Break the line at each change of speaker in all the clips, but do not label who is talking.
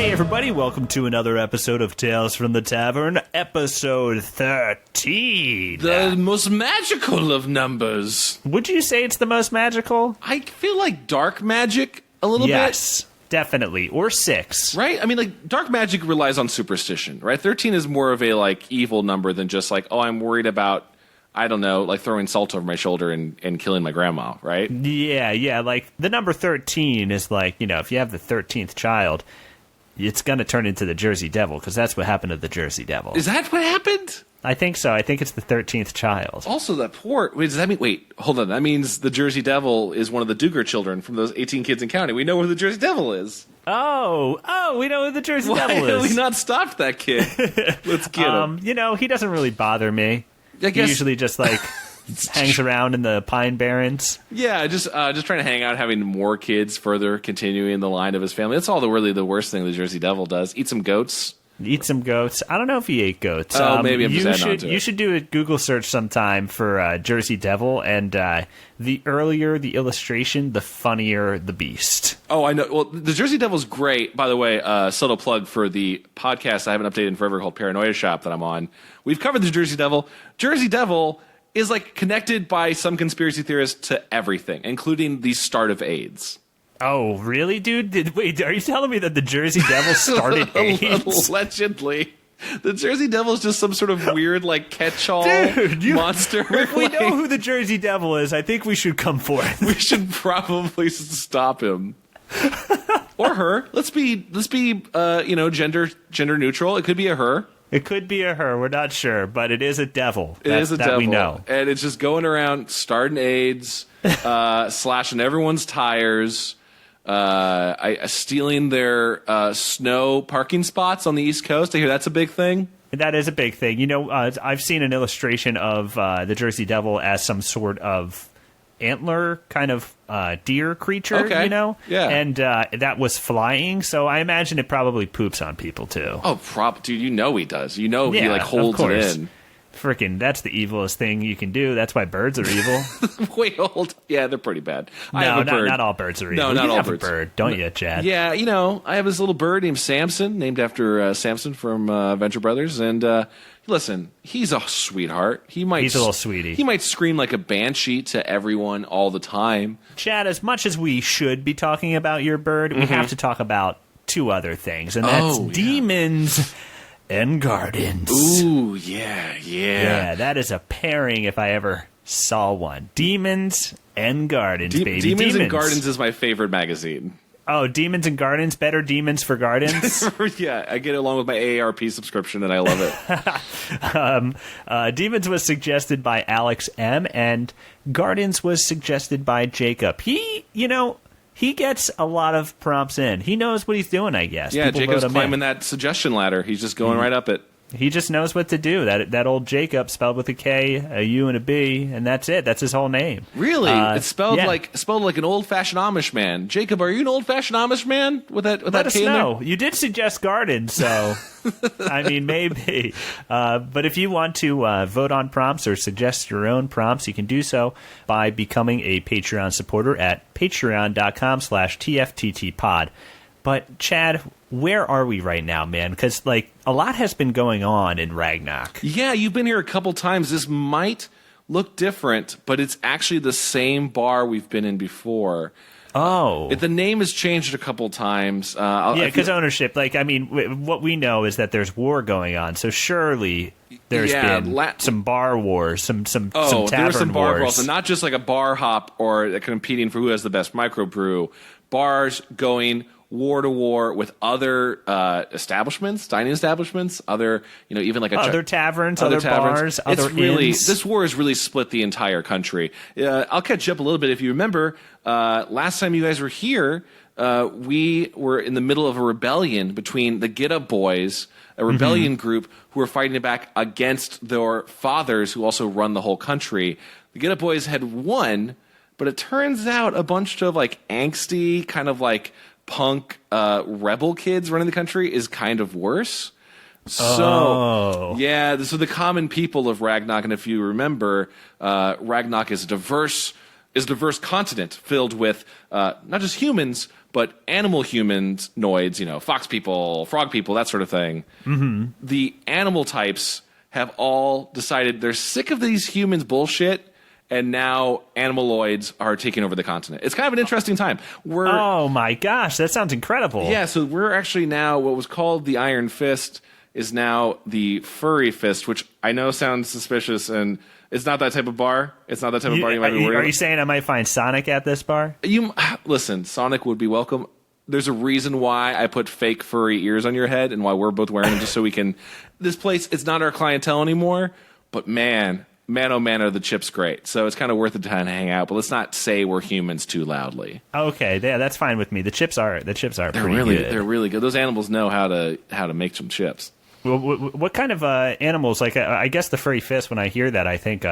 Hey everybody, welcome to another episode of Tales from the Tavern, episode 13.
The most magical of numbers.
Would you say it's the most magical?
I feel like dark magic a little bit.
Yes, definitely. Or 6.
Right? I mean, like, dark magic relies on superstition, right? 13 is more of a, like, evil number than just like, oh, I'm worried about, I don't know, like throwing salt over my shoulder and killing my grandma, right?
Yeah, like, the number 13 is like, you know, if you have the 13th child, it's going to turn into the Jersey Devil, because that's what happened to the Jersey Devil.
Is that what happened?
I think so. I think it's the 13th child.
Also, that poor... Wait, does that mean... Wait, hold on. That means the Jersey Devil is one of the Duger children from those 18 kids in county. We know who the Jersey Devil is.
Oh, we know who the Jersey Devil is.
Why have we not stopped that kid? Let's get him.
You know, he doesn't really bother me.
I guess...
He usually just, like... hangs around in the Pine Barrens.
Yeah, just trying to hang out, having more kids, further continuing the line of his family. That's all really the worst thing the Jersey Devil does. Eat some goats.
Eat some goats. I don't know if he ate goats.
Oh, maybe I'm just adding on to it.
You should do a Google search sometime for Jersey Devil, and the earlier the illustration, the funnier the beast.
Oh, I know. Well, the Jersey Devil's great. By the way, subtle plug for the podcast I haven't updated in forever called Paranoia Shop that I'm on. We've covered the Jersey Devil. Jersey Devil is like connected by some conspiracy theorists to everything, including the start of AIDS.
Oh, really, dude? Wait, are you telling me that the Jersey Devil started AIDS?
Allegedly. The Jersey Devil is just some sort of weird, like, catch-all monster.
If we know who the Jersey Devil is, I think we should come forth.
We should probably stop him. Or her. Let's be gender neutral. It could be a her.
It could be a her. We're not sure, but it is a devil.
It is a devil.
We know.
And it's just going around starting AIDS, slashing everyone's tires, stealing their snow parking spots on the East Coast. I hear that's a big thing.
That is a big thing. You know, I've seen an illustration of the Jersey Devil as some sort of antler kind of deer creature,
okay.
You know?
Yeah.
And that was flying, so I imagine it probably poops on people, too.
Oh, dude, you know he does. You know he, like, holds it in.
Frickin', that's the evilest thing you can do. That's why birds are evil.
Wait, hold. Yeah, they're pretty bad.
No, not all birds are evil.
No, not
you
all
have
birds.
A bird, don't you, Chad?
Yeah, you know, I have this little bird named Samson, named after Samson from Venture Brothers, and listen, he's a sweetheart. He's
a little sweetie.
He might scream like a banshee to everyone all the time.
Chad, as much as we should be talking about your bird, we have to talk about two other things, and that's demons and gardens.
Ooh, yeah.
Yeah, that is a pairing if I ever saw one. Demons and Gardens, baby.
Demons and Gardens is my favorite magazine.
Oh, Demons and Gardens? Better Demons for Gardens?
Yeah, I get it along with my AARP subscription, and I love
it. Demons was suggested by Alex M., and Gardens was suggested by Jacob. He gets a lot of prompts in. He knows what he's doing, I guess.
Yeah,
People
Jacob's climbing that suggestion ladder. He's just going right up it.
He just knows what to do. That old Jacob, spelled with a K, a U, and a B, and that's it. That's his whole name.
Really? It's spelled like an old-fashioned Amish man. Jacob, are you an old-fashioned Amish man with that
Let us
K in
know.
there?
You did suggest garden, so I mean, maybe. But if you want to vote on prompts or suggest your own prompts, you can do so by becoming a Patreon supporter at patreon.com/TFTTpod. But, Chad, where are we right now, man? Because, like, a lot has been going on in Ragnok.
Yeah, you've been here a couple times. This might look different, but it's actually the same bar we've been in before.
Oh.
The name has changed a couple times.
Because ownership, like, I mean, what we know is that there's war going on, so surely there's been some bar wars, some tavern wars.
There were some bar brawls, and not just like a bar hop or competing for who has the best microbrew. Bars going war to war with other establishments, dining establishments, other, even like
other taverns, other bars, other inns.
This war has really split the entire country. I'll catch you up a little bit. If you remember, last time you guys were here, we were in the middle of a rebellion between the Get Up Boys, a rebellion group who were fighting back against their fathers who also run the whole country. The Get Up Boys had won, but it turns out a bunch of like angsty, kind of like punk rebel kids running the country is kind of worse. So the common people of Ragnok, and if you remember, Ragnok is a diverse continent filled with not just humans But animal humanoids, fox people, frog people, that sort of thing, the animal types have all decided they're sick of these humans bullshit, and now animaloids are taking over the continent. It's kind of an interesting time.
Oh my gosh, that sounds incredible.
Yeah, so we're actually now, what was called the Iron Fist is now the Furry Fist, which I know sounds suspicious, and it's not that type of bar. It's not that type of bar you might be worried about.
Are you saying I might find Sonic at this bar?
Listen, Sonic would be welcome. There's a reason why I put fake furry ears on your head and why we're both wearing them, just so we can... This place, it's not our clientele anymore, but man, oh man, are the chips great. So it's kind of worth it to hang out, but let's not say we're humans too loudly.
Okay, yeah, that's fine with me. The chips are pretty good.
They're really good. Those animals know how to make some chips.
Well, what kind of animals? Like, I guess the furry fist. When I hear that, I think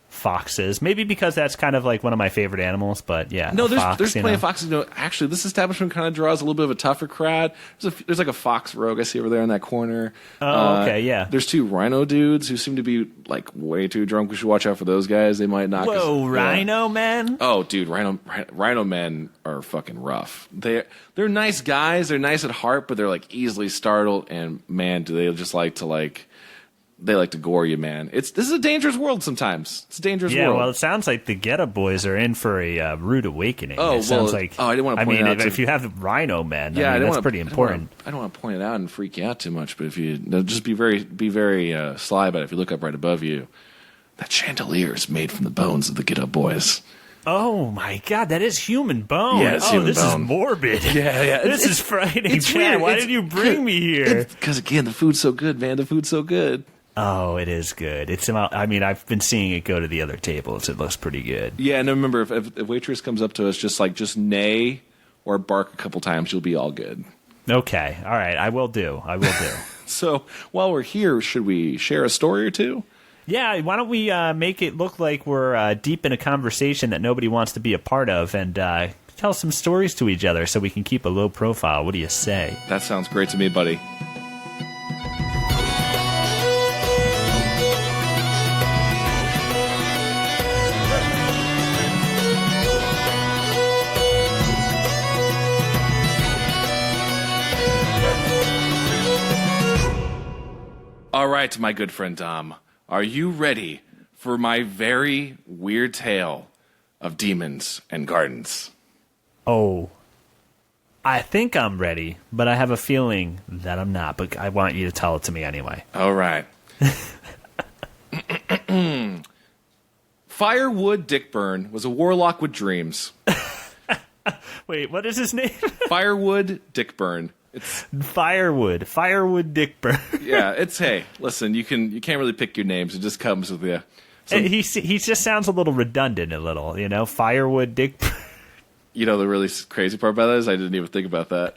foxes. Maybe because that's kind of like one of my favorite animals. But yeah,
no, there's plenty of foxes. Actually, this establishment kind of draws a little bit of a tougher crowd. There's like a fox rogue I see over there in that corner.
Oh, okay, yeah.
There's 2 rhino dudes who seem to be like way too drunk. We should watch out for those guys. They might knock us.
Whoa, rhino men?
Oh, dude, rhino men are fucking rough. They're nice guys. They're nice at heart, but they're like easily startled. And man, do they just like to They like to gore you, man. This is a dangerous world sometimes. It's a dangerous world.
Yeah, well, it sounds like the Ghetto Boys are in for a rude awakening.
Oh,
it sounds like.
Oh, I didn't want to point it out.
If you have rhino men,
yeah,
that's pretty important.
I don't want to point it out and freak you out too much, but if you just be very sly about it. If you look up right above you, that chandelier is made from the bones of the Ghetto Boys.
Oh my God, that is human bone.
Yeah, it's human
this
bone.
is morbid.
Yeah.
This is frightening.
It's
Chad,
weird.
why did you bring me here?
Because again, the food's so good, man. The food's so good.
Oh, it is good. I've been seeing it go to the other tables. It looks pretty good.
Yeah, and remember, if a waitress comes up to us, just neigh or bark a couple times, you'll be all good.
Okay, all right, I will do.
So while we're here, should we share a story or two?
Yeah, why don't we make it look like we're deep in a conversation that nobody wants to be a part of, and tell some stories to each other so we can keep a low profile. What do you say?
That sounds great to me, buddy. All right, my good friend Dom, are you ready for my very weird tale of demons and gardens?
Oh, I think I'm ready, but I have a feeling that I'm not, but I want you to tell it to me anyway.
All right. Firewood Dickburn was a warlock with dreams.
Wait, what is his name?
Firewood Dickburn. It's
Firewood Dickburn.
Yeah, hey, listen, you can't really pick your names. It just comes with you.
He just sounds a little redundant, Firewood Dickburn.
You know the really crazy part about that is I didn't even think about that.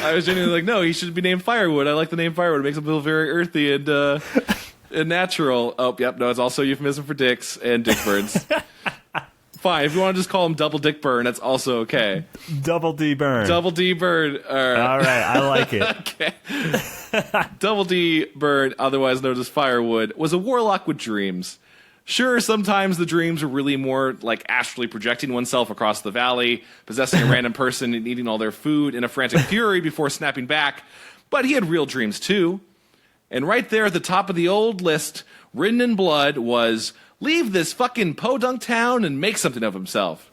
I was genuinely like, no, he should be named Firewood. I like the name Firewood. It makes him feel very earthy and natural. Oh, yep, no, it's also a euphemism for dicks and dickbirds. Fine, if you want to just call him Double Dick Burn, that's also okay.
Double D Burn.
Double D Burn.
All right, I like it.
Okay. Double D Burn, otherwise known as Firewood, was a warlock with dreams. Sure, sometimes the dreams were really more like astrally projecting oneself across the valley, possessing a random person and eating all their food in a frantic fury before snapping back. But he had real dreams too. And right there at the top of the old list, written in blood, was... leave this fucking podunk town and make something of himself.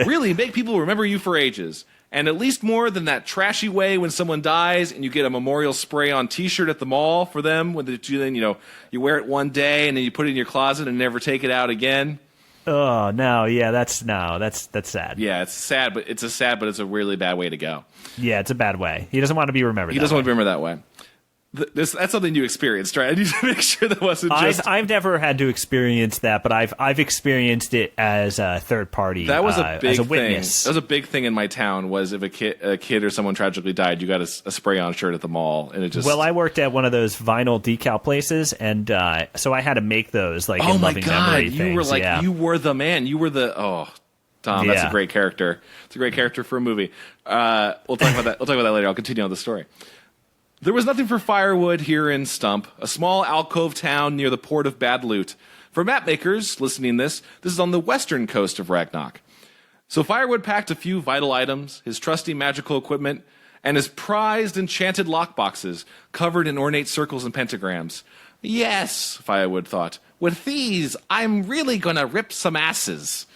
Really make people remember you for ages. And at least more than that trashy way when someone dies and you get a memorial spray-on T-shirt at the mall for them. You wear it one day and then you put it in your closet and never take it out again.
Oh, no. Yeah, that's sad.
Yeah, it's sad, but it's a really bad way to go.
Yeah, it's a bad way. He doesn't want to be remembered.
He doesn't want to be remembered that way. That's something you experienced, right? I need to make sure that wasn't just...
I've never had to experience that, but I've experienced it as a third party.
That was a big
as a
thing.
witness.
That was a big thing in my town. Was if a kid or someone tragically died, you got a spray-on shirt at the mall, and it just...
Well, I worked at one of those vinyl decal places, and so I had to make those in loving memory things.
You were the man. You were the... Oh, Tom, that's a great character. It's a great character for a movie. We'll talk about that. We'll talk about that later. I'll continue on the story. There was nothing for Firewood here in Stump, a small alcove town near the port of Bad Loot. For map makers listening this is on the western coast of Ragnok. So Firewood packed a few vital items, his trusty magical equipment, and his prized enchanted lockboxes covered in ornate circles and pentagrams. Yes, Firewood thought, with these, I'm really gonna rip some asses.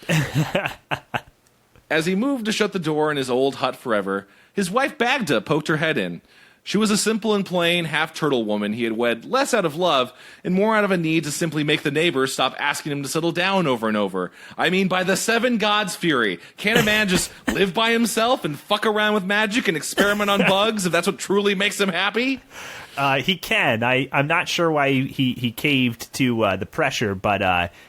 As he moved to shut the door in his old hut forever, his wife Bagda poked her head in. She was a simple and plain half-turtle woman he had wed less out of love and more out of a need to simply make the neighbors stop asking him to settle down over and over. I mean, by the seven gods' fury, can't a man just live by himself and fuck around with magic and experiment on bugs if that's what truly makes him happy?
He can. I'm not sure why he caved to the pressure, but,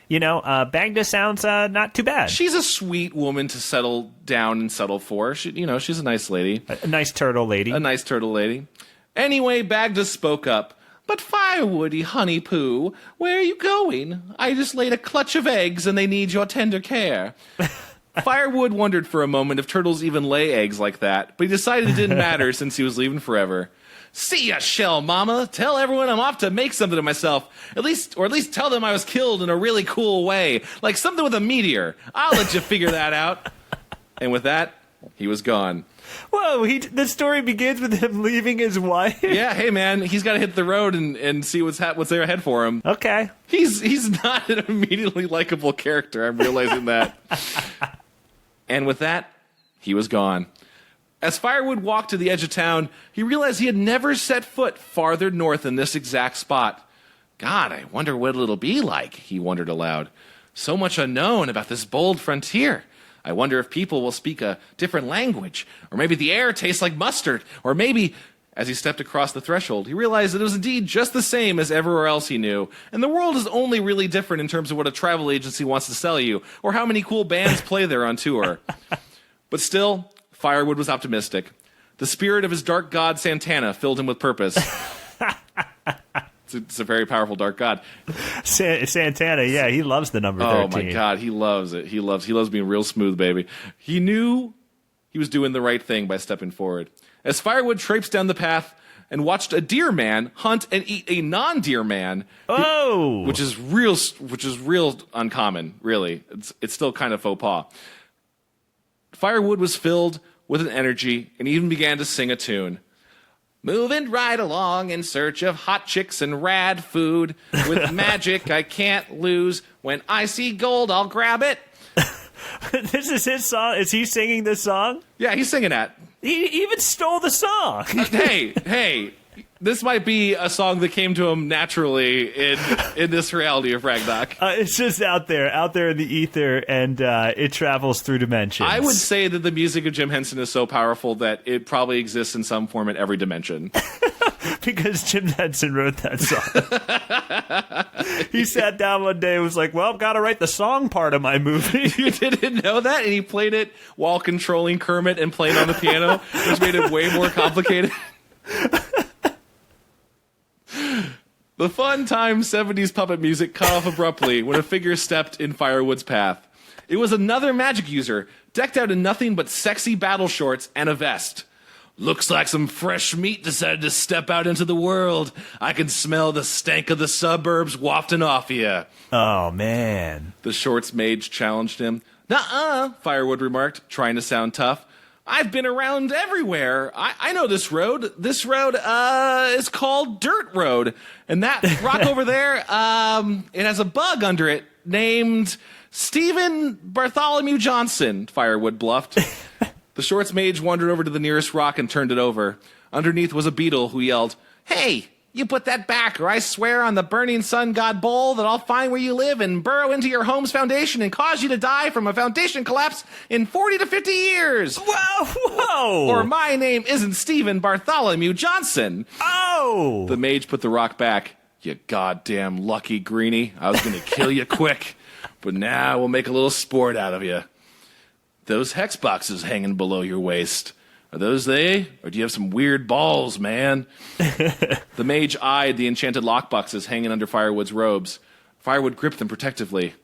Bagda sounds not too bad.
She's a sweet woman to settle down and settle for. She's a nice lady.
A nice turtle lady.
A nice turtle lady. Anyway, Bagda spoke up. But Firewoody, honey poo, where are you going? I just laid a clutch of eggs and they need your tender care. Firewood wondered for a moment if turtles even lay eggs like that, but he decided it didn't matter since he was leaving forever. See ya, shell mama. Tell everyone I'm off to make something of myself. At least tell them I was killed in a really cool way. Like something with a meteor. I'll let you figure that out. And with that, he was gone.
Whoa, the story begins with him leaving his wife?
Yeah, hey man, he's got to hit the road and see what's there ahead for him.
Okay.
He's not an immediately likable character, I'm realizing that. And with that, he was gone. As Firewood walked to the edge of town, he realized he had never set foot farther north than this exact spot. God, I wonder what it'll be like, he wondered aloud. So much unknown about this bold frontier. I wonder if people will speak a different language, or maybe the air tastes like mustard, or maybe... As he stepped across the threshold, he realized that it was indeed just the same as everywhere else he knew, and the world is only really different in terms of what a travel agency wants to sell you, or how many cool bands play there on tour. But still, Firewood was optimistic. The spirit of his dark god Santana filled him with purpose. It's a very powerful dark god.
Santana, yeah, he loves the number 13.
Oh my god, he loves it. He loves being real smooth, baby. He knew he was doing the right thing by stepping forward. As Firewood traipsed down the path and watched a deer man hunt and eat a non-deer man, which is real uncommon, really. It's still kind of faux pas. Firewood was filled with an energy and even began to sing a tune. Moving right along in search of hot chicks and rad food. With magic I can't lose. When I see gold, I'll grab it.
This is his song? Is he singing this song?
Yeah, he's singing that.
He even stole the song.
Hey. This might be a song that came to him naturally in this reality of Ragnok.
It's just out there in the ether, and it travels through dimensions.
I would say that the music of Jim Henson is so powerful that it probably exists in some form in every dimension.
Because Jim Henson wrote that song. He sat down one day and was like, well, I've got to write the song part of my movie.
You didn't know that? And he played it while controlling Kermit and playing on the piano, which made it way more complicated. The fun time 70s puppet music cut off abruptly when a figure stepped in Firewood's path. It was another magic user, decked out in nothing but sexy battle shorts and a vest. Looks like some fresh meat decided to step out into the world. I can smell the stank of the suburbs wafting off you.
Oh, man.
The shorts mage challenged him. Nuh-uh, Firewood remarked, trying to sound tough. I've been around everywhere. I know this road. This road is called Dirt Road. And that rock over there, it has a bug under it named Stephen Bartholomew Johnson, Firewood bluffed. The shorts mage wandered over to the nearest rock and turned it over. Underneath was a beetle who yelled, Hey, you put that back, or I swear on the burning sun god Bull that I'll find where you live and burrow into your home's foundation and cause you to die from a foundation collapse in 40 to 50 years.
Whoa!
Or my name isn't Stephen Bartholomew Johnson.
Oh!
The mage put the rock back. You goddamn lucky greenie. I was going to kill you quick, but now we'll make a little sport out of you. Those hex boxes hanging below your waist. Are those they? Or do you have some weird balls, man? The mage eyed the enchanted lockboxes hanging under Firewood's robes. Firewood gripped them protectively.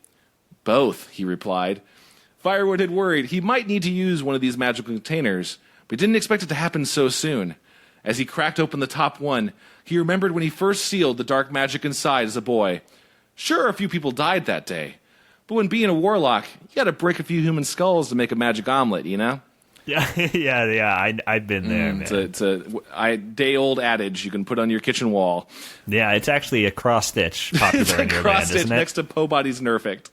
Both, he replied. Firewood had worried he might need to use one of these magical containers, but he didn't expect it to happen so soon. As he cracked open the top one, he remembered when he first sealed the dark magic inside as a boy. Sure, a few people died that day, But when being a warlock, you got to break a few human skulls to make a magic omelet, you know?
Yeah, yeah. I've been there, man.
It's a day-old adage you can put on your kitchen wall.
Yeah, it's actually a cross stitch popular in your land,
Cross-stitch
isn't it?
next to Pobody's Nerfect.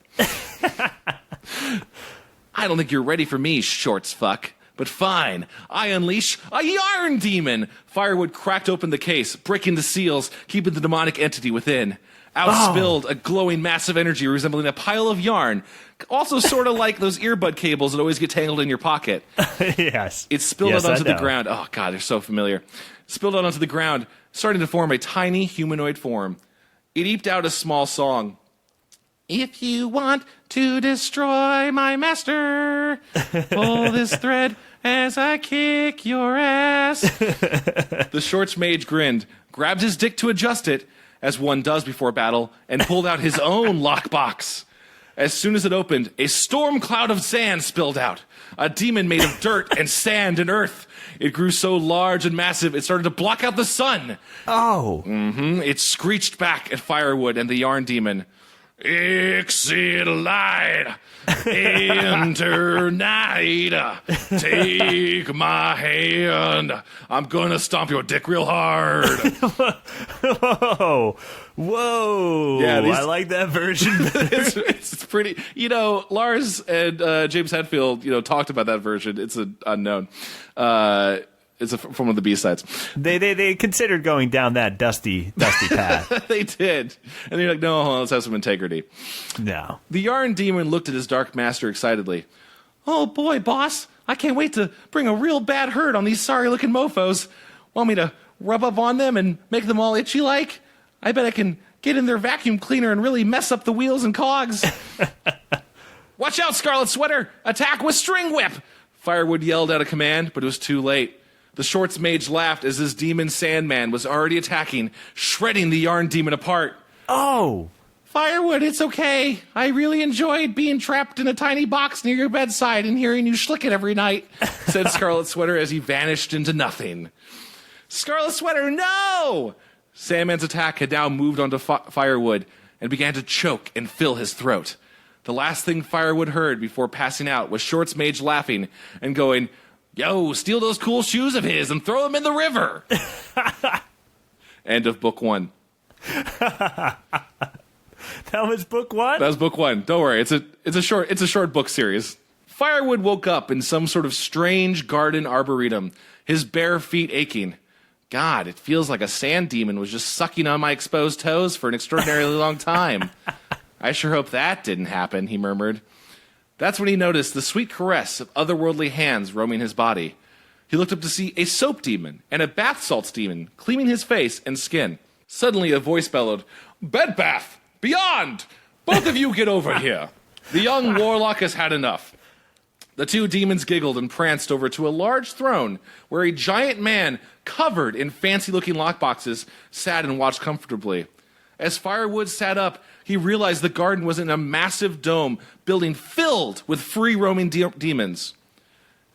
I don't think you're ready for me, shorts fuck. But fine, I unleash a yarn demon. Firewood cracked open the case, breaking the seals, keeping the demonic entity within. Out spilled a glowing mass of energy resembling a pile of yarn. Also sort of like those earbud cables that always get tangled in your pocket.
Yes.
It spilled out onto the ground. Oh, God, they're so familiar. Spilled out onto the ground, starting to form a tiny humanoid form. It eeped out a small song. If you want to destroy my master, pull this thread as I kick your ass. The shorts mage grinned, grabbed his dick to adjust it, as one does before battle, and pulled out his own lockbox. As soon as it opened, a storm cloud of sand spilled out. A demon made of dirt and sand and earth. It grew so large and massive, it started to block out the sun.
Oh.
It screeched back at Firewood and the yarn demon. Exit light, enter night, take my hand, I'm gonna stomp your dick real hard.
Whoa. Yeah, I like that version.
It's pretty, Lars and James Hetfield, talked about that version. It's an unknown. It's from one of the B-sides.
They considered going down that dusty path.
They did. And they're like, no, hold on, let's have some integrity.
No.
The yarn demon looked at his dark master excitedly. Oh boy, boss, I can't wait to bring a real bad hurt on these sorry-looking mofos. Want me to rub up on them and make them all itchy like? I bet I can get in their vacuum cleaner and really mess up the wheels and cogs. Watch out, Scarlet Sweater! Attack with String Whip! Firewood yelled out a command, but it was too late. The shorts mage laughed as his demon Sandman was already attacking, shredding the yarn demon apart.
Oh!
Firewood, it's okay. I really enjoyed being trapped in a tiny box near your bedside and hearing you schlick it every night, said Scarlet Sweater as he vanished into nothing. Scarlet Sweater, no! Sandman's attack had now moved onto Firewood and began to choke and fill his throat. The last thing Firewood heard before passing out was Shorts Mage laughing and going, yo, steal those cool shoes of his and throw them in the river. End of book 1.
That was book 1?
That was book 1. Don't worry, it's a short book series. Firewood woke up in some sort of strange garden arboretum, his bare feet aching. God, it feels like a sand demon was just sucking on my exposed toes for an extraordinarily long time. I sure hope that didn't happen, he murmured. That's when he noticed the sweet caress of otherworldly hands roaming his body. He looked up to see a soap demon and a bath salts demon cleaning his face and skin. Suddenly a voice bellowed, Bed bath! Beyond! Both of you get over here! The young warlock has had enough. The two demons giggled and pranced over to a large throne where a giant man covered in fancy-looking lockboxes sat and watched comfortably. As Firewood sat up, he realized the garden was in a massive dome building filled with free-roaming demons.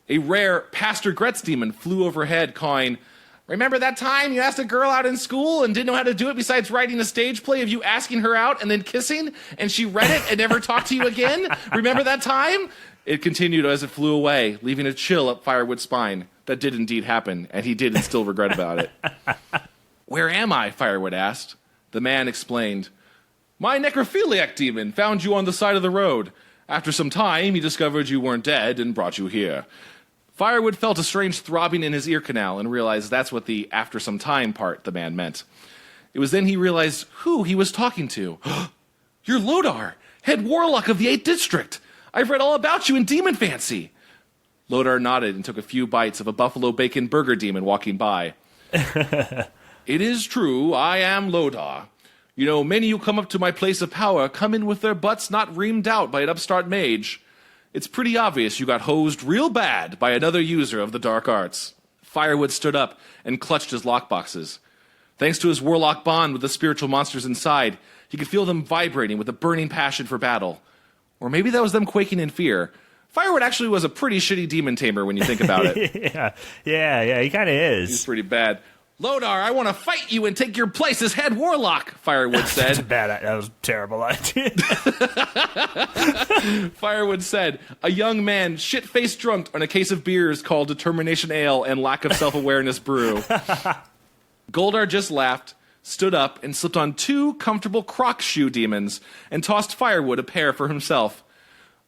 A rare Pastor Gretz demon flew overhead, cawing, Remember that time you asked a girl out in school and didn't know how to do it besides writing a stage play of you asking her out and then kissing, and she read it and never talked to you again? Remember that time? It continued as it flew away, leaving a chill up Firewood's spine. That did indeed happen, and he did still regret about it. Where am I? Firewood asked. The man explained. My necrophiliac demon found you on the side of the road. After some time, he discovered you weren't dead and brought you here. Firewood felt a strange throbbing in his ear canal and realized that's what the after some time part the man meant. It was then he realized who he was talking to. You're Lodar, head warlock of the 8th District. I've read all about you in Demon Fancy. Lodar nodded and took a few bites of a buffalo bacon burger demon walking by. It is true, I am Lodar. You know, many who come up to my place of power come in with their butts not reamed out by an upstart mage. It's pretty obvious you got hosed real bad by another user of the dark arts. Firewood stood up and clutched his lockboxes. Thanks to his warlock bond with the spiritual monsters inside, he could feel them vibrating with a burning passion for battle. Or maybe that was them quaking in fear. Firewood actually was a pretty shitty demon tamer when you think about it.
yeah, he kind of is.
He's pretty bad. Lodar, I want to fight you and take your place as head warlock, Firewood said.
That was a terrible idea.
Firewood said, a young man shit-faced drunk on a case of beers called Determination Ale and Lack of Self-Awareness Brew. Goldar just laughed, stood up, and slipped on 2 comfortable croc shoe demons and tossed Firewood a pair for himself.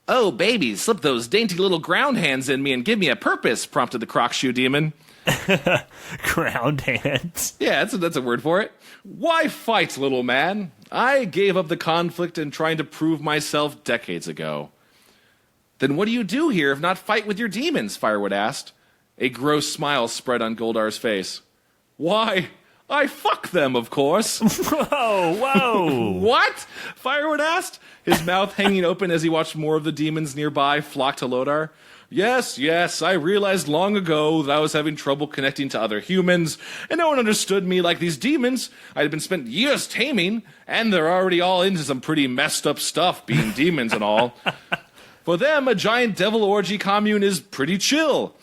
Oh, baby, slip those dainty little ground hands in me and give me a purpose, prompted the croc shoe demon.
Ground hands.
Yeah, that's a word for it. Why fight, little man? I gave up the conflict in trying to prove myself decades ago. Then what do you do here if not fight with your demons? Firewood asked. A gross smile spread on Goldar's face. Why, I fuck them, of course.
Whoa.
What? Firewood asked, his mouth hanging open as he watched more of the demons nearby flock to Lodar. Yes, I realized long ago that I was having trouble connecting to other humans, and no one understood me like these demons I had been spent years taming, and they're already all into some pretty messed up stuff, being demons and all. For them, a giant devil orgy commune is pretty chill.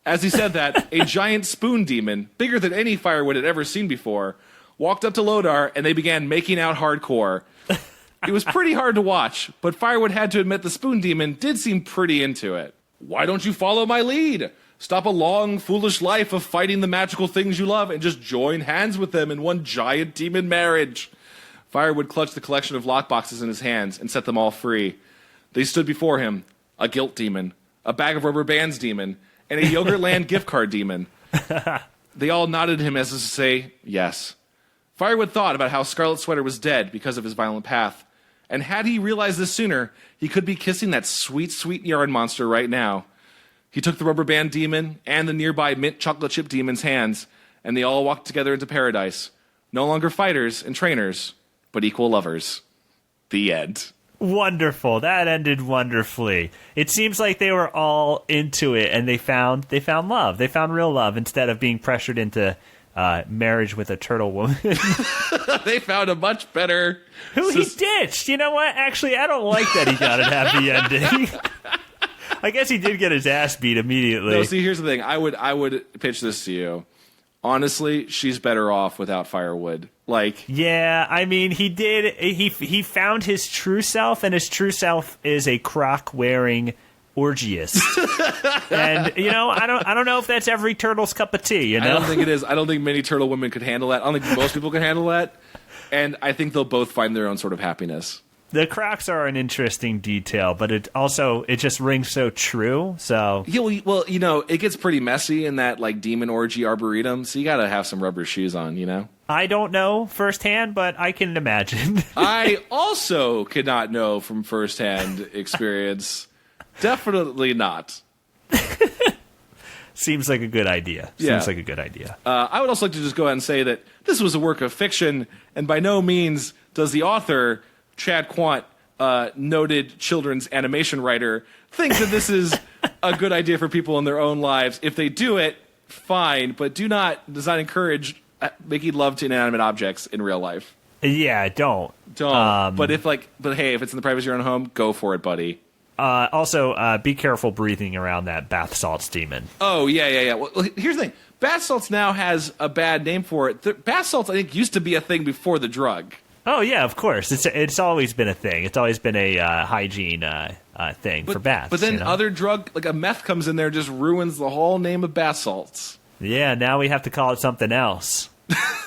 As he said that, a giant spoon demon, bigger than any Firewood had ever seen before, walked up to Lodar, and they began making out hardcore. It was pretty hard to watch, but Firewood had to admit the spoon demon did seem pretty into it. Why don't you follow my lead? Stop a long, foolish life of fighting the magical things you love and just join hands with them in one giant demon marriage. Firewood clutched the collection of lockboxes in his hands and set them all free. They stood before him, a guilt demon, a bag of rubber bands demon, and a Yogurtland gift card demon. They all nodded him as if to say, yes. Firewood thought about how Scarlet Sweater was dead because of his violent path. And had he realized this sooner, he could be kissing that sweet, sweet yarn monster right now. He took the rubber band demon and the nearby mint chocolate chip demon's hands, and they all walked together into paradise. No longer fighters and trainers, but equal lovers. The end.
Wonderful. That ended wonderfully. It seems like they were all into it, and they found love. They found real love instead of being pressured into marriage with a turtle woman.
They found a much better...
Who he ditched. You know what? Actually, I don't like that he got a happy ending. I guess he did get his ass beat immediately.
No, see, here's the thing. I would pitch this to you. Honestly, she's better off without Firewood. Like,
yeah, I mean, he did. He found his true self, and his true self is a croc-wearing orgiest. And you know, I don't know if that's every turtle's cup of tea. You know,
I don't think it is. I don't think many turtle women could handle that. I don't think most people can handle that. And I think they'll both find their own sort of happiness.
The crocs are an interesting detail, but it just rings so true. So
yeah, well, you know, it gets pretty messy in that like demon orgy arboretum. So you got to have some rubber shoes on, you know.
I don't know firsthand, but I can imagine.
I also cannot know from firsthand experience. Definitely not.
Seems like a good idea.
Yeah.
Seems like a good idea.
I would also like to just go ahead and say that this was a work of fiction, and by no means does the author, Chad Quandt, noted children's animation writer, think that this is a good idea for people in their own lives. If they do it, fine, but does not encourage making love to inanimate objects in real life.
Yeah, don't.
But hey, if it's in the privacy of your own home, go for it, buddy.
Also, be careful breathing around that bath salts demon.
Oh, yeah. Well, here's the thing. Bath salts now has a bad name for it. Bath salts, I think, used to be a thing before the drug.
Oh, yeah, of course. It's always been a thing. It's always been a hygiene thing for baths.
But then other drug, like a meth comes in there, just ruins the whole name of bath salts.
Yeah, now we have to call it something else.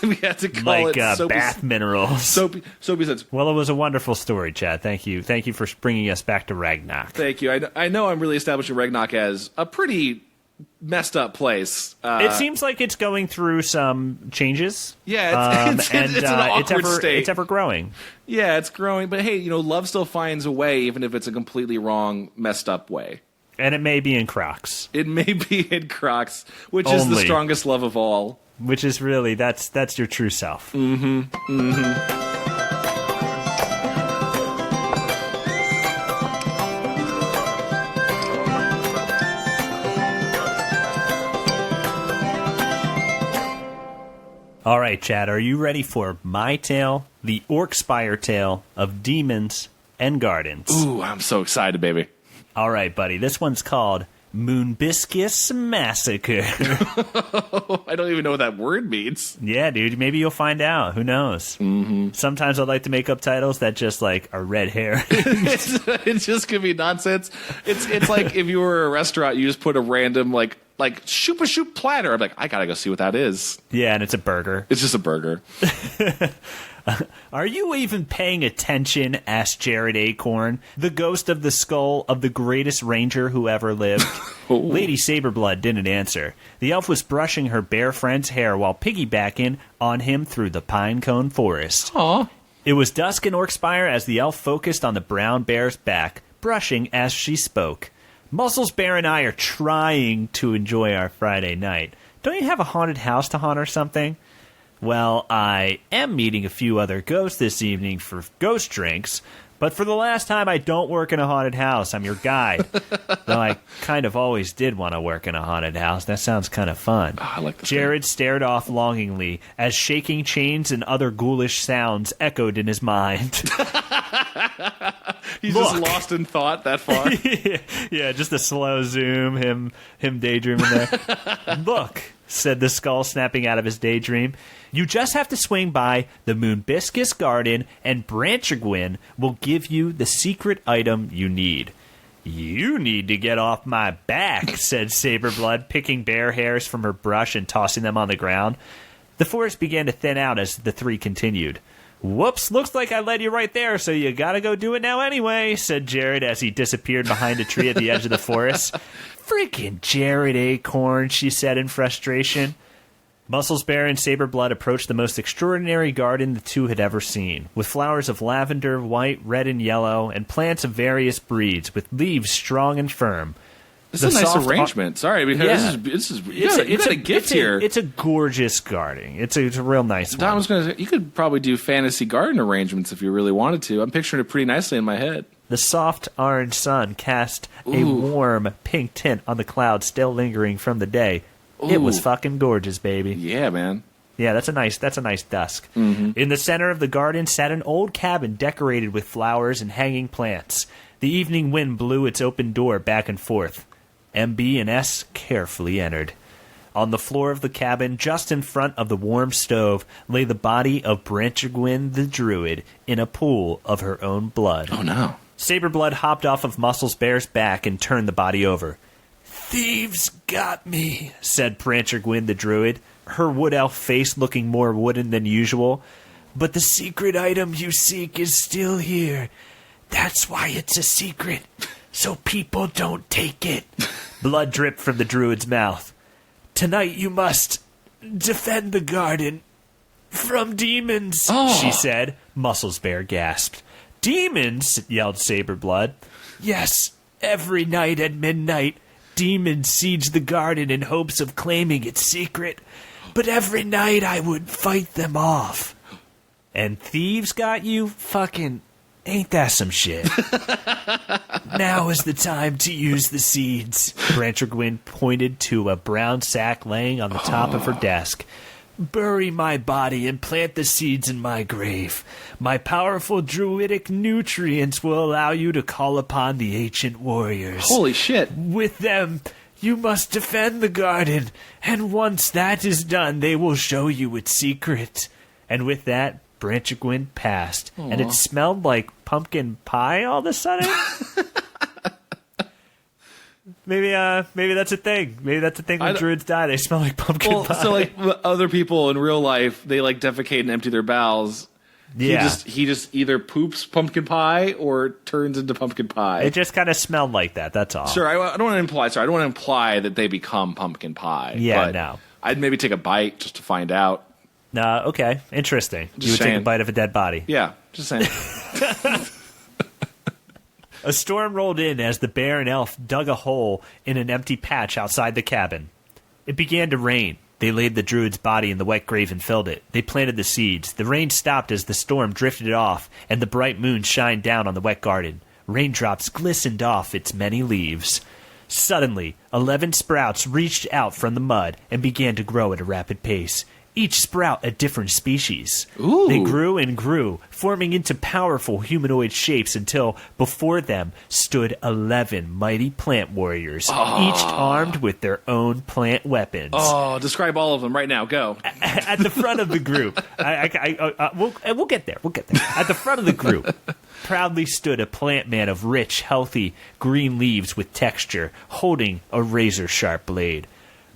We have to call it soapy,
bath minerals.
Soapy sense.
Well, it was a wonderful story, Chad. Thank you for bringing us back to Ragnok.
Thank you. I know I'm really establishing Ragnok as a pretty messed up place.
It seems like it's going through some changes.
Yeah, it's an awkward state.
It's ever growing.
Yeah, it's growing. But hey, you know, love still finds a way, even if it's a completely wrong, messed up way.
And it may be in Crocs.
It may be in Crocs, which is the strongest love of all.
Which is really, that's your true self.
Mm-hmm. Mm-hmm.
All right, Chad, are you ready for my tale? The Orc-Spire tale of demons and gardens.
Ooh, I'm so excited, baby.
All right, buddy. This one's called Moonbiscus Massacre.
I don't even know what that word means.
Yeah, dude. Maybe you'll find out. Who knows? Mm-hmm. Sometimes I like to make up titles that just like are red hair.
It just could be nonsense. It's like if you were a restaurant, you just put a random like shoop platter. I'm like, I gotta go see what that is.
Yeah, and it's a burger.
It's just a burger.
Are you even paying attention? Asked Jared Acorn, the ghost of the skull of the greatest ranger who ever lived. Lady Saberblood didn't answer. The elf was brushing her bear friend's hair while piggybacking on him through the pinecone forest.
Aw.
It was dusk in Orkspire as the elf focused on the brown bear's back, brushing as she spoke. Muscles Bear and I are trying to enjoy our Friday night. Don't you have a haunted house to haunt or something? Well, I am meeting a few other ghosts this evening for ghost drinks, but for the last time, I don't work in a haunted house. I'm your guide. Though I kind of always did want to work in a haunted house. That sounds kind of fun.
Oh, I like this.
Jared stared off longingly as shaking chains and other ghoulish sounds echoed in his mind.
He's just lost in thought that far.
Yeah, just a slow zoom, him daydreaming there. Look, said the skull, snapping out of his daydream. You just have to swing by the Moonbiscus Garden, and Branchegwyn will give you the secret item you need. You need to get off my back, said Saberblood, picking bear hairs from her brush and tossing them on the ground. The forest began to thin out as the three continued. Whoops, looks like I led you right there, so you gotta go do it now anyway, said Jared as he disappeared behind a tree at the edge of the forest. Freaking Jared Acorn, she said in frustration. Muscles Bear and Saberblood approached the most extraordinary garden the two had ever seen, with flowers of lavender, white, red, and yellow, and plants of various breeds, with leaves strong and firm.
This is a nice arrangement. Sorry, because this is you got a gift here.
It's a gorgeous garden. It's a real nice one.
I was going to say, you could probably do fantasy garden arrangements if you really wanted to. I'm picturing it pretty nicely in my head.
The soft orange sun cast a warm pink tint on the clouds still lingering from the day. Ooh. It was fucking gorgeous, baby.
Yeah, man.
Yeah, that's a nice dusk.
Mm-hmm.
In the center of the garden sat an old cabin decorated with flowers and hanging plants. The evening wind blew its open door back and forth. MB and S carefully entered. On the floor of the cabin, just in front of the warm stove, lay the body of Branchegwyn the Druid in a pool of her own blood.
Oh, no.
Saberblood hopped off of Muscles Bear's back and turned the body over. Thieves got me, said Branchegwyn the Druid, her wood elf face looking more wooden than usual. But the secret item you seek is still here. That's why it's a secret, so people don't take it. Blood dripped from the Druid's mouth. Tonight you must defend the garden from demons, she said. Muscles Bear gasped. Demons? Yelled Saberblood. Yes, every night at midnight, demons siege the garden in hopes of claiming its secret. But every night I would fight them off. And thieves got you? Fucking ain't that some shit? Now is the time to use the seeds. Branchegwyn pointed to a brown sack laying on the top of her desk. Bury my body and plant the seeds in my grave. My powerful druidic nutrients will allow you to call upon the ancient warriors.
Holy shit.
With them, you must defend the garden, and once that is done, they will show you its secret. And with that, Branchegwyn passed, and it smelled like pumpkin pie all of a sudden. Maybe that's a thing. Maybe that's a thing when druids die. They smell like pumpkin pie.
So like other people in real life, they like defecate and empty their bowels.
Yeah.
He just either poops pumpkin pie or turns into pumpkin pie.
It just kind of smelled like that. That's all.
Sure, I don't want to imply. Sorry, I don't want to imply that they become pumpkin pie.
Yeah,
but
no.
I'd maybe take a bite just to find out.
Okay, interesting.
Just
you would
saying.
take a bite of a dead body.
Yeah, just saying.
A storm rolled in as the bear and elf dug a hole in an empty patch outside the cabin. It began to rain. They laid the druid's body in the wet grave and filled it. They planted the seeds. The rain stopped as the storm drifted off, and the bright moon shined down on the wet garden. Raindrops glistened off its many leaves. Suddenly, 11 sprouts reached out from the mud and began to grow at a rapid pace. each sprout a different species.
Ooh.
They grew and grew, forming into powerful humanoid shapes until before them stood 11 mighty plant warriors, each armed with their own plant weapons.
Oh, describe all of them right now. Go.
At the front of the group, we'll get there. We'll get there. At the front of the group, proudly stood a plant man of rich, healthy green leaves with texture, holding a razor-sharp blade.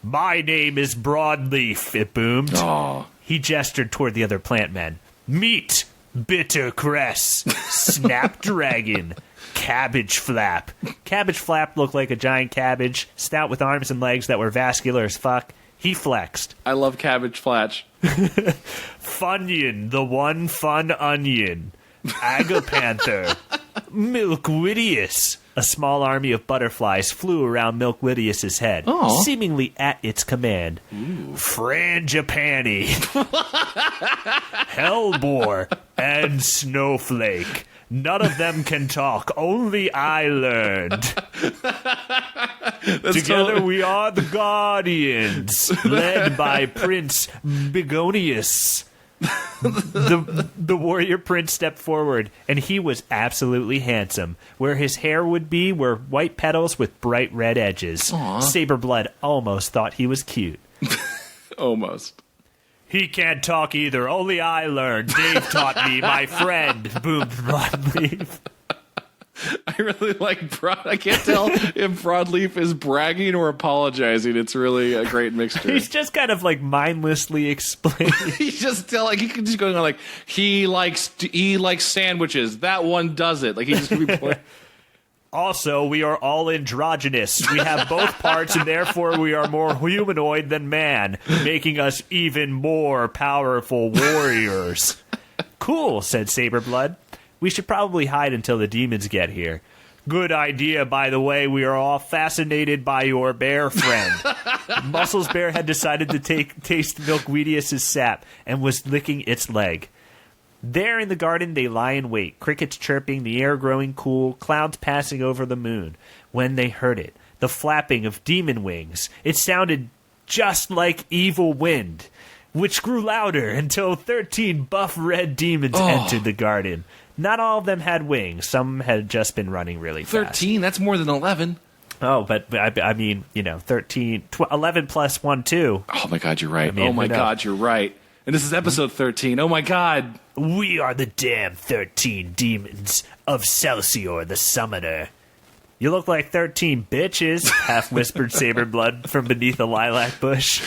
My name is Broadleaf, it boomed.
Oh.
He gestured toward the other plant men. Meat, bitter cress, snapdragon, cabbage flap. Cabbage flap looked like a giant cabbage, stout with arms and legs that were vascular as fuck. He flexed.
I love cabbage flatch.
Funyun, the one fun onion. Agapanther. Milkwidius. A small army of butterflies flew around Milkwidius's head, seemingly at its command. Frangipani. Hellbore. And Snowflake. None of them can talk. Only I learned. Together we are the Guardians, led by Prince Begonius. The warrior prince stepped forward, and he was absolutely handsome. Where his hair would be were white petals with bright red edges. Saberblood almost thought he was cute.
Almost.
He can't talk either. Only I learned. Dave taught me, my friend. Boomed Broadleaf.
I really like I can't tell if Broadleaf is bragging or apologizing. It's really a great mixture.
He's just kind of like mindlessly explaining.
He's just he can just going on like he likes sandwiches. That one does it. Like he just could be.
Also, we are all androgynous. We have both parts, and therefore we are more humanoid than man, making us even more powerful warriors. Cool, said Saberblood. We should probably hide until the demons get here. Good idea, by the way. We are all fascinated by your bear friend. Muscles Bear had decided to taste Milkweedius' sap and was licking its leg. There in the garden they lie in wait, crickets chirping, the air growing cool, clouds passing over the moon. When they heard it, the flapping of demon wings, it sounded just like evil wind, which grew louder until 13 buff red demons entered the garden. Not all of them had wings. Some had just been running really fast.
13? That's more than 11.
Oh, but I mean, 11 plus 1, 2.
Oh, my God, you're right.
I mean,
oh, my God, you're right. And this is episode 13. Oh, my God.
We are the damn 13 demons of Celsior the Summoner. You look like 13 bitches, half-whispered Saberblood from beneath a lilac bush.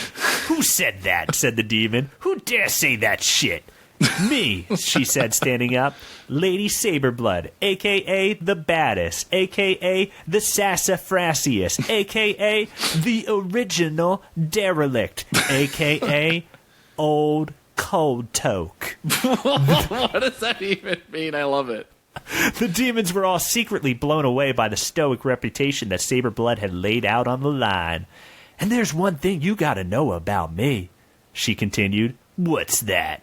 Who said that? Said the demon. Who dare say that shit? Me, she said, standing up. Lady Saberblood, a.k.a. the baddest, a.k.a. the sassafrassiest, a.k.a. the original derelict, a.k.a. Old Cold Toke.
What does that even mean? I love it.
The demons were all secretly blown away by the stoic reputation that Saberblood had laid out on the line. And there's one thing you gotta know about me, she continued. What's that?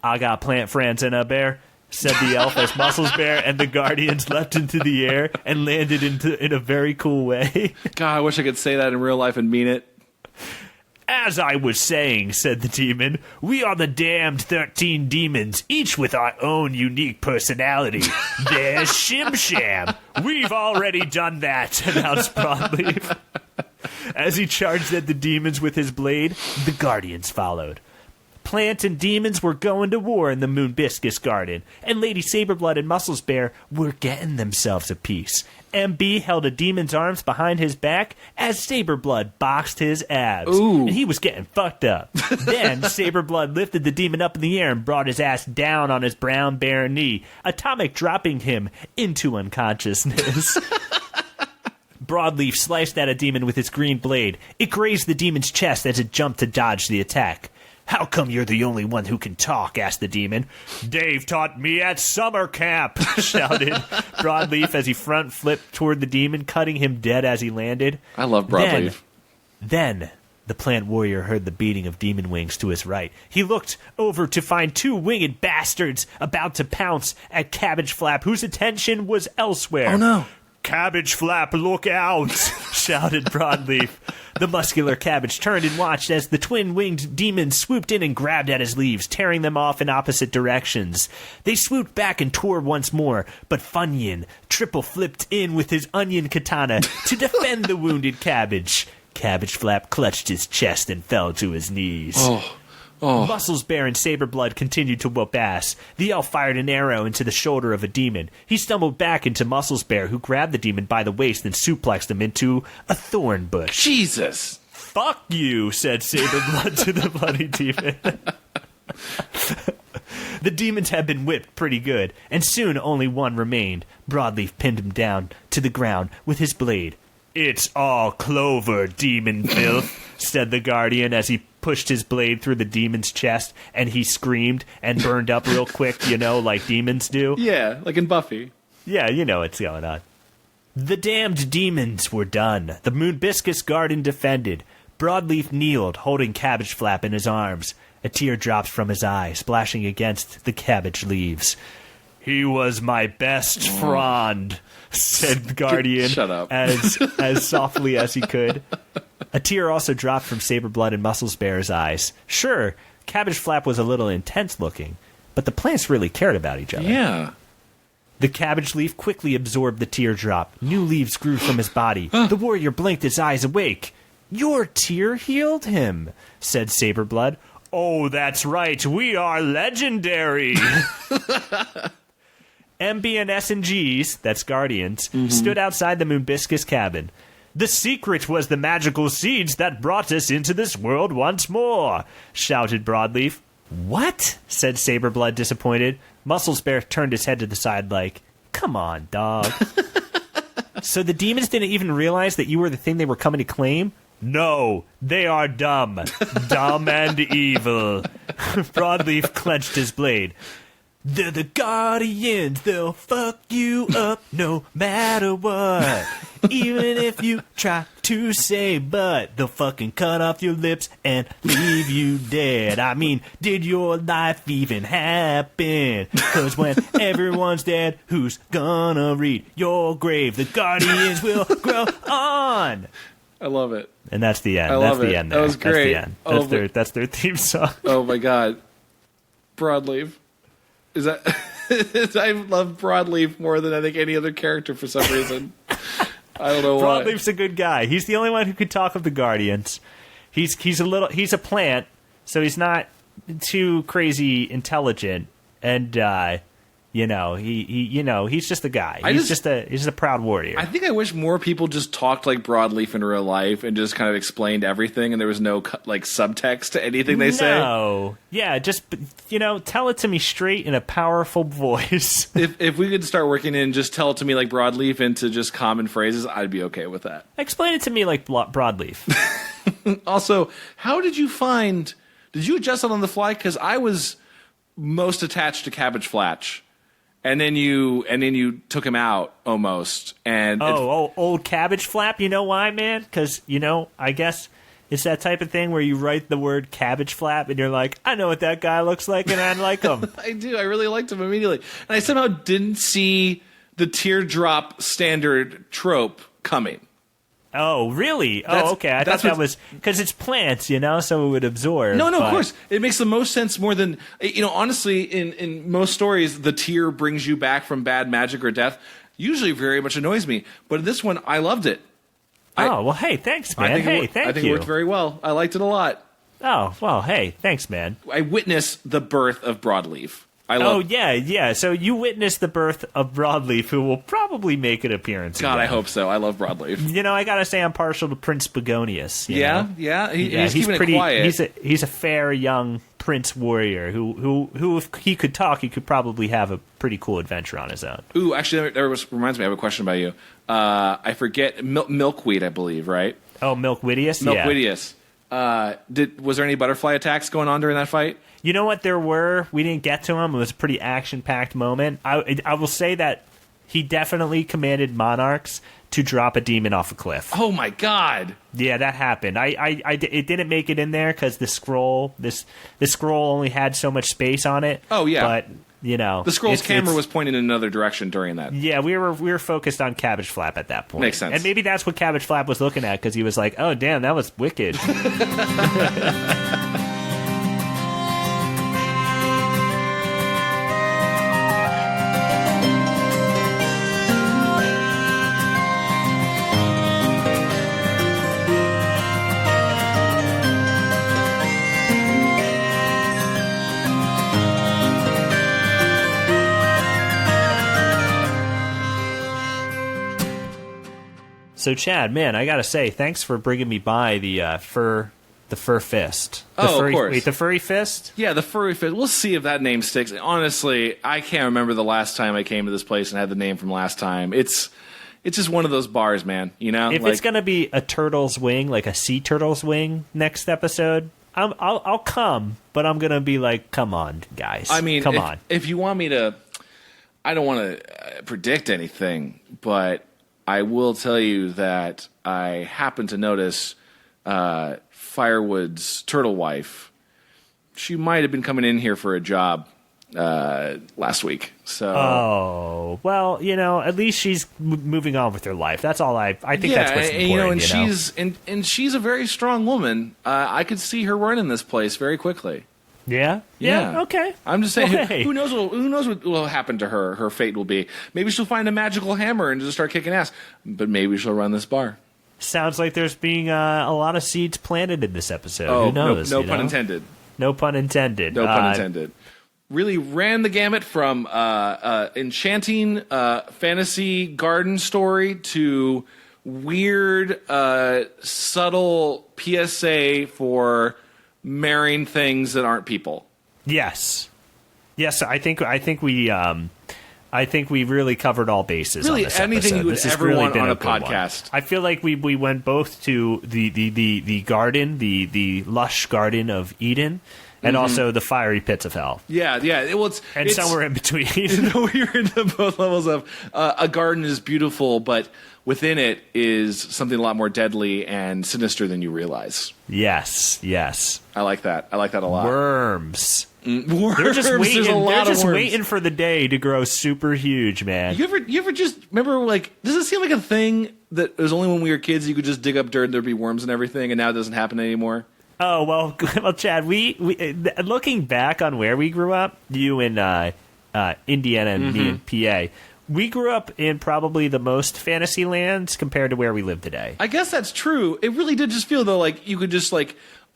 I got plant friends in a bear, said the elf as Muscles Bear and the Guardians leapt into the air and landed in a very cool way.
God, I wish I could say that in real life and mean it.
As I was saying, said the demon, we are the damned 13 demons, each with our own unique personality. There's Shim Sham. We've already done that, announced Broadleaf. As he charged at the demons with his blade, the Guardians followed. Plant and demons were going to war in the Moonbiscus Garden, and Lady Saberblood and Muscles Bear were getting themselves a piece. MB held a demon's arms behind his back as Saberblood boxed his abs.
Ooh.
And he was getting fucked up. Then Saberblood lifted the demon up in the air and brought his ass down on his brown bare knee, atomic dropping him into unconsciousness. Broadleaf sliced at a demon with his green blade. It grazed the demon's chest as it jumped to dodge the attack. How come you're the only one who can talk? Asked the demon. Dave taught me at summer camp, shouted Broadleaf as he front flipped toward the demon, cutting him dead as he landed.
I love Broadleaf.
Then the plant warrior heard the beating of demon wings to his right. He looked over to find 2 winged bastards about to pounce at Cabbage Flap, whose attention was elsewhere.
Oh, no.
Cabbage Flap, look out! shouted Broadleaf. The muscular cabbage turned and watched as the twin-winged demons swooped in and grabbed at his leaves, tearing them off in opposite directions. They swooped back and tore once more, but Funyun triple flipped in with his onion katana to defend the wounded cabbage. Cabbage Flap clutched his chest and fell to his knees. Muscles Bear and Saberblood continued to whoop ass. The elf fired an arrow into the shoulder of a demon. He stumbled back into Muscles Bear, who grabbed the demon by the waist and suplexed him into a thorn bush.
Jesus!
Fuck you, said Saberblood to the bloody demon. The demons had been whipped pretty good, and soon only one remained. Broadleaf pinned him down to the ground with his blade. It's all clover, demon filth, said the Guardian as he pushed his blade through the demon's chest, and he screamed and burned up real quick, like demons do.
Yeah, like in Buffy.
Yeah, you know what's going on. The damned demons were done. The Moonbiscus Garden defended. Broadleaf kneeled, holding Cabbage Flap in his arms. A tear dropped from his eye, splashing against the cabbage leaves. He was my best friend, said the Guardian.
Shut up.
as softly as he could. A tear also dropped from Saberblood and Muscles Bear's eyes. Sure, Cabbage Flap was a little intense looking, but the plants really cared about each other.
Yeah.
The cabbage leaf quickly absorbed the teardrop. New leaves grew from his body. The warrior blinked his eyes awake. Your tear healed him, said Saberblood. Oh, that's right. We are legendary. MB and S&Gs, that's Guardians, stood outside the Moonbiscus cabin. The secret was the magical seeds that brought us into this world once more, shouted Broadleaf. What? Said Saberblood, disappointed. Muscles Bear turned his head to the side like, come on, dog. So the demons didn't even realize that you were the thing they were coming to claim? No, they are dumb. Dumb and evil. Broadleaf clenched his blade. They're the Guardians, they'll fuck you up no matter what. Even if you try to say but, they'll fucking cut off your lips and leave you dead. I mean, did your life even happen? 'Cause when everyone's dead, who's gonna read your grave? The Guardians will grow on.
I love it.
And that's the end.
I
That's
love
the
it.
end there.
That was great.
That's the end. That's their theme song.
Oh my god. Broadleaf. Is that I love Broadleaf more than I think any other character for some reason. I don't know why.
Broadleaf's a good guy. He's the only one who could talk of the Guardians. He's a plant, so he's not too crazy intelligent, and he's just a guy. He's just a proud warrior.
I think I wish more people just talked like Broadleaf in real life and just kind of explained everything, and there was no subtext to anything they say.
No, yeah, just tell it to me straight in a powerful voice.
If we could start working in just tell it to me like Broadleaf into just common phrases, I'd be okay with that.
Explain it to me like Broadleaf.
Also, how did you find? Did you adjust it on the fly? Because I was most attached to Cabbage Flatch. And then you took him out almost. And
old Cabbage Flap. You know why, man? Because I guess it's that type of thing where you write the word Cabbage Flap and you're like, I know what that guy looks like, and I like him.
I do. I really liked him immediately, and I somehow didn't see the teardrop standard trope coming.
Oh, really? Okay. I thought that was because it's plants, so it would absorb.
No, of course. It makes the most sense more than, honestly, in most stories, the tear brings you back from bad magic or death. Usually very much annoys me. But in this one, I loved it.
Well, hey, thanks, man.
I think it worked very well. I liked it a lot.
Oh, well, hey, thanks, man.
I witnessed the birth of Broadleaf.
Yeah. So you witnessed the birth of Broadleaf, who will probably make an appearance.
God,
again.
I hope so. I love Broadleaf.
I gotta say I'm partial to Prince Begonius.
Yeah. He's keeping it quiet.
He's a fair young prince warrior who if he could talk, he could probably have a pretty cool adventure on his own.
Ooh, actually, that reminds me. I have a question about you. I forget Milkweed, I believe, right?
Oh, Milkwidius.
Milkwidius. Was there any butterfly attacks going on during that fight?
You know what? There were. We didn't get to him. It was a pretty action-packed moment. I will say that he definitely commanded monarchs to drop a demon off a cliff.
Oh my god!
Yeah, that happened. It didn't make it in there because the scroll only had so much space on it.
Oh yeah.
But
The scroll's camera was pointing in another direction during that.
Yeah, we were focused on Cabbage Flap at that point.
Makes sense.
And maybe that's what Cabbage Flap was looking at, because he was like, oh, damn, that was wicked. So, Chad, man, I gotta say, thanks for bringing me by the fur fist.
Of course.
Wait, the furry fist?
Yeah, the furry fist. We'll see if that name sticks. Honestly, I can't remember the last time I came to this place and had the name from last time. It's just one of those bars, man.
If it's gonna be a turtle's wing, like a sea turtle's wing, next episode, I'll come, but I'm gonna be like, come on, guys.
I mean,
come on.
If you want me to, I don't want to predict anything, but I will tell you that I happened to notice Firewood's turtle wife. She might have been coming in here for a job last week. So,
well, at least she's moving on with her life. That's all I think. That's what's important.
And she's a very strong woman. I could see her running this place very quickly.
Yeah. Okay.
I'm just saying, who knows what will happen to her? Her fate will be. Maybe she'll find a magical hammer and just start kicking ass. But maybe she'll run this bar.
Sounds like there's being a lot of seeds planted in this episode.
Oh,
who knows?
No pun intended.
No pun intended.
No pun intended. Really ran the gamut from enchanting fantasy garden story to weird, subtle PSA for marrying things that aren't people.
Yes. I think we really covered all bases.
Really,
on this
anything
episode.
you would
this
ever
really
want on a
good
podcast.
One. I feel like we went both to the garden, the lush garden of Eden, and also the fiery pits of hell.
Yeah. It's
somewhere in between.
We're into both levels of a garden is beautiful, but within it is something a lot more deadly and sinister than you realize.
Yes.
I like that. I like that a lot.
Worms.
Worms.
They're just waiting.
They're
just waiting for the day to grow super huge, man.
You ever just remember, does it seem like a thing that it was only when we were kids you could just dig up dirt and there'd be worms and everything, and now it doesn't happen anymore?
Oh, well, Chad, we looking back on where we grew up, you in Indiana and me in PA, we grew up in probably the most fantasy lands compared to where we live today.
I guess that's true. It really did just feel, though, like you could just,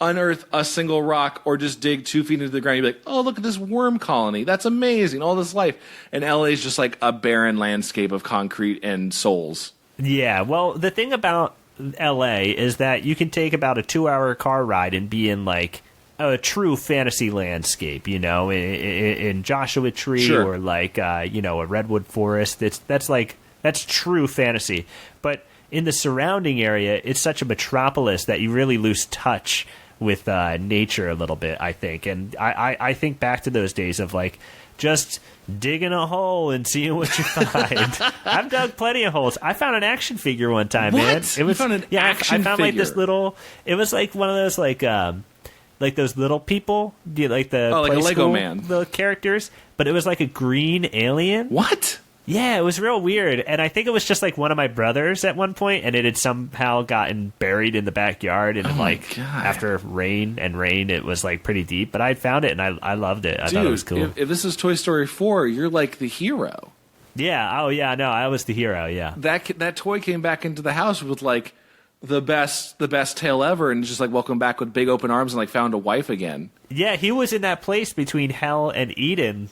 unearth a single rock or just dig 2 feet into the ground. You'd be like, oh, look at this worm colony. That's amazing. All this life. And LA is just like a barren landscape of concrete and souls. Yeah,
well, the thing about LA is that you can take about a 2-hour car ride and be in a true fantasy landscape, in Joshua Tree. Sure. Or a redwood forest. That's true fantasy. But in the surrounding area, it's such a metropolis that you really lose touch with nature a little bit, I think. And I think back to those days of just digging a hole and seeing what you find. I've dug plenty of holes. I found an action figure one time,
what?
man.
It was found an action
I found
figure.
this little. It was one of those those little people, the
like a Lego man,
the characters. But it was like a green alien.
What?
Yeah, it was real weird, and I think it was just one of my brothers at one point, and it had somehow gotten buried in the backyard, and after rain, it was pretty deep. But I found it, and I loved it. I thought it was cool.
If this is Toy Story 4, you're like the hero.
Yeah. Oh yeah. No, I was the hero. Yeah.
That toy came back into the house with the best tale ever, and just welcome back with big open arms and found a wife again.
Yeah, he was in that place between hell and Eden,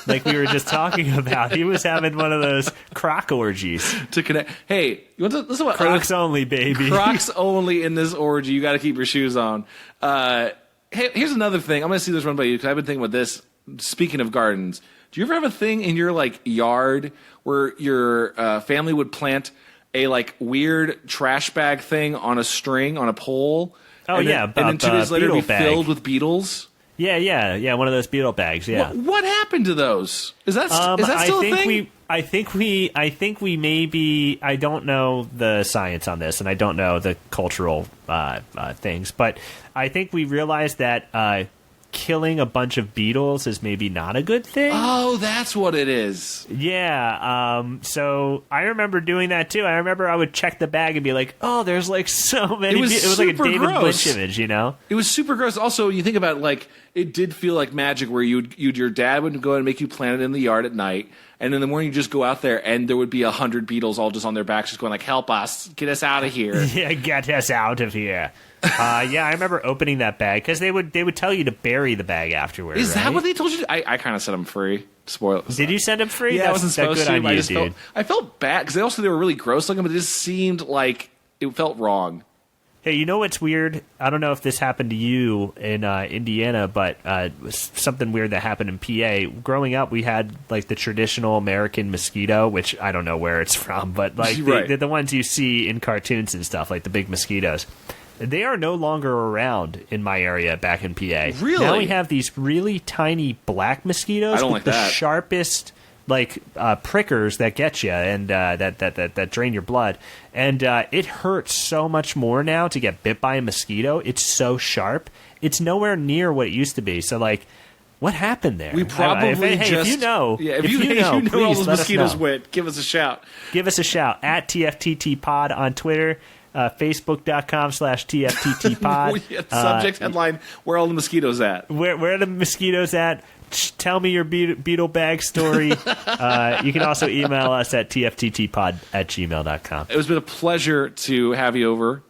like we were just talking about. He was having one of those croc orgies
to connect. Hey, you want to listen? What
Crocs only, baby.
Crocs only in this orgy. You got to keep your shoes on. Hey, here's another thing. I'm going to see this run by you because I've been thinking about this. Speaking of gardens, do you ever have a thing in your yard where your family would plant a weird trash bag thing on a string on a pole?
Oh,
and
yeah.
And then 2 days later, be filled with beetles?
Yeah. One of those beetle bags, yeah.
What happened to those? Is that still a thing?
I think we maybe, I don't know the science on this, and I don't know the cultural things, but I think we realized that killing a bunch of beetles is maybe not a good thing.
Oh, that's what it is.
Yeah. So I remember doing that too. I remember I would check the bag and be like, "Oh, there's like so many." It was like a David Lynch image, you know.
It was super gross. Also, you think about it, like it did feel like magic, where your dad would go and make you plant it in the yard at night, and in the morning you just go out there and there would be 100 beetles all just on their backs, just going like, "Help us, get us out of here."
Yeah, get us out of here. Yeah, I remember opening that bag because they would tell you to bury the bag afterwards.
Is that what they told you? I kind of set them free. Spoil.
Did you send them free?
Yeah, I wasn't supposed to. I felt bad because they were really gross looking, but it just seemed like it felt wrong.
Hey, you know what's weird? I don't know if this happened to you in Indiana, but it was something weird that happened in PA. Growing up, we had like the traditional American mosquito, which I don't know where it's from, but like
right.
the ones you see in cartoons and stuff, like the big mosquitoes. They are no longer around in my area back in PA.
Really?
Now we have these really tiny black mosquitoes with the sharpest prickers that get you and that drain your blood. And it hurts so much more now to get bit by a mosquito. It's so sharp. It's nowhere near what it used to be. So, like, what happened there?
We probably
if you know,
if you know
please
all those
let
mosquitoes
us know.
went, give us a shout.
Give us a shout at TFTT Pod on Twitter. Facebook.com/TFTT Pod.
Subject headline: Where all the mosquitoes at?
Where are the mosquitoes at? Tell me your beetle bag story. You can also email us at tfttpod@gmail.com.
It has been a pleasure to have you over.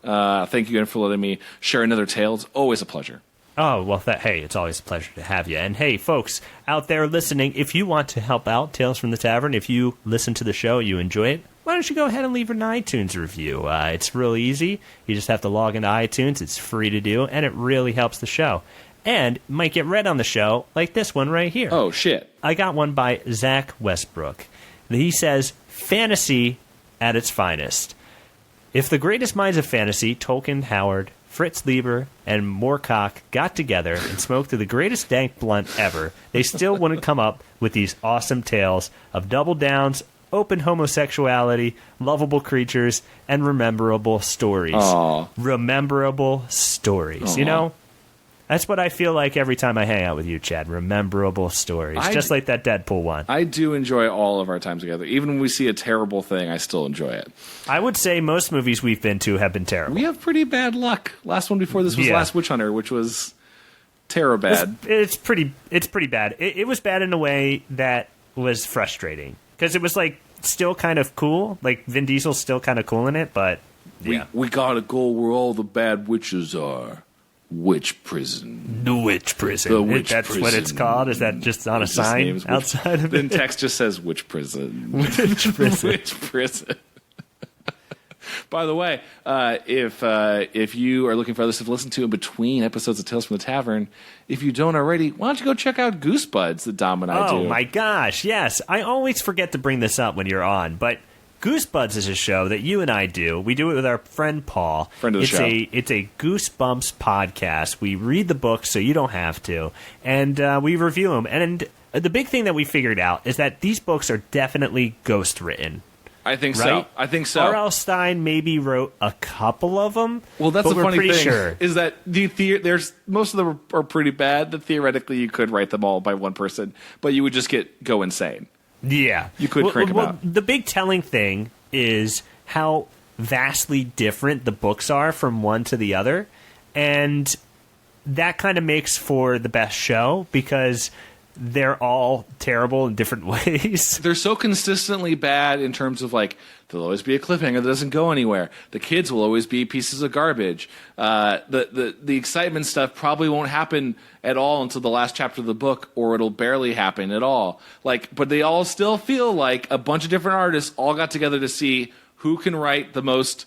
Thank you again for letting me share another tale. It's always a pleasure.
Oh, well, hey, it's always a pleasure to have you. And hey, folks out there listening, if you want to help out Tales from the Tavern, if you listen to the show, you enjoy it, why don't you go ahead and leave an iTunes review? It's real easy. You just have to log into iTunes. It's free to do, and it really helps the show. And might get read on the show, like this one right here.
Oh, shit.
I got one by Zach Westbrook. He says, fantasy at its finest. If the greatest minds of fantasy, Tolkien, Howard, Fritz Lieber, and Moorcock got together and smoked the greatest dank blunt ever, they still wouldn't come up with these awesome tales of double downs, open homosexuality, lovable creatures, and rememberable stories.
Aww.
Rememberable stories.
Aww.
You know? That's what I feel like every time I hang out with you, Chad. Rememberable stories. Just like that Deadpool one.
I do enjoy all of our time together. Even when we see a terrible thing, I still enjoy it.
I would say most movies we've been to have been terrible.
We have pretty bad luck. Last one before this was Last Witch Hunter, which was terrible bad.
It's pretty bad. It was bad in a way that was frustrating. Because it was like still kind of cool. Like Vin Diesel's still kind of cool in it, but yeah.
We gotta go where all the bad witches are. Witch prison.
The witch prison. That's what it's called? Is that just on a sign outside of it?
Then text just says witch prison.
Witch prison.
Witch prison. By the way, if you are looking for other stuff to listen to in between episodes of Tales from the Tavern, if you don't already, why don't you go check out Goosebuds that Dom and I do?
Oh my gosh, yes. I always forget to bring this up when you're on, but Goosebuds is a show that you and I do. We do it with our friend Paul.
Friend of the show.
It's a Goosebumps podcast. We read the books so you don't have to, and we review them. And the big thing that we figured out is that these books are definitely ghost written.
I think
right?
so. I think so.
R.L. Stein maybe wrote a couple of them.
Well, that's the funny thing
sure.
is that there's most of them are pretty bad. That theoretically you could write them all by one person, but you would just go insane.
Yeah.
You could crank them out.
The big telling thing is how vastly different the books are from one to the other. And that kind of makes for the best show because they're all terrible in different ways.
They're so consistently bad in terms of, like, there'll always be a cliffhanger that doesn't go anywhere. The kids will always be pieces of garbage. The excitement stuff probably won't happen at all until the last chapter of the book, or it'll barely happen at all. Like, but they all still feel like a bunch of different artists all got together to see who can write the most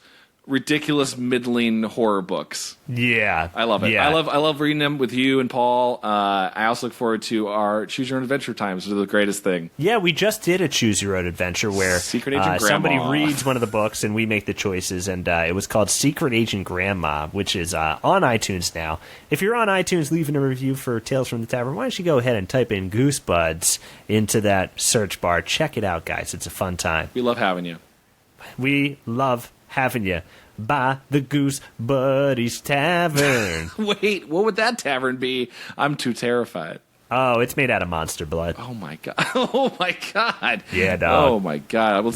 ridiculous middling horror books.
Yeah.
I love it.
Yeah.
I love reading them with you and Paul. I also look forward to our Choose Your Own Adventure times. They're the greatest thing.
Yeah, we just did a Choose Your Own Adventure where
Secret Agent
somebody
Grandma.
reads one of the books and we make the choices, and it was called Secret Agent Grandma, which is on iTunes now. If you're on iTunes leaving a review for Tales from the Tavern, why don't you go ahead and type in Goosebuds into that search bar. Check it out, guys. It's a fun time.
We love having you.
We love having you. by the Goose Buddies Tavern.
Wait, what would that tavern be? I'm too terrified.
Oh, it's made out of monster blood.
Oh my god! Oh my god!
Yeah, dog.
Oh my god! We'll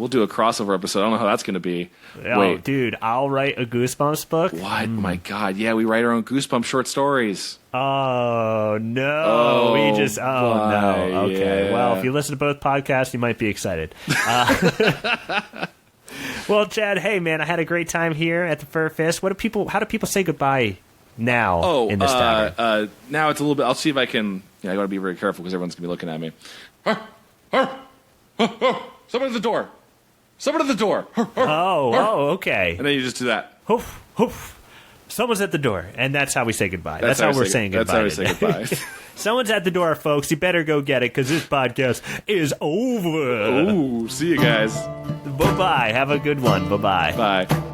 do a crossover episode. I don't know how that's going to be.
Oh,
Wait,
dude, I'll write a Goosebumps book.
what? My god! Yeah, we write our own Goosebumps short stories.
Oh no!
Oh,
we just no. Okay,
yeah.
well, if you listen to both podcasts, you might be excited. Well, Chad, hey man, I had a great time here at the Fur Fist. How do people say goodbye now in this tavern?
Now it's a little bit. I'll see if I can. Yeah, I got to be very careful because everyone's gonna be looking at me. Someone at the door. Someone at the door.
Okay.
And then you just do that.
Hoof, hoof. Someone's at the door, and that's how we say goodbye. That's how we're saying goodbye.
That's how we say goodbye.
Someone's at the door, folks. You better go get it because this podcast is over.
Ooh, see you guys.
Bye-bye. Have a good one. Bye-bye.
Bye.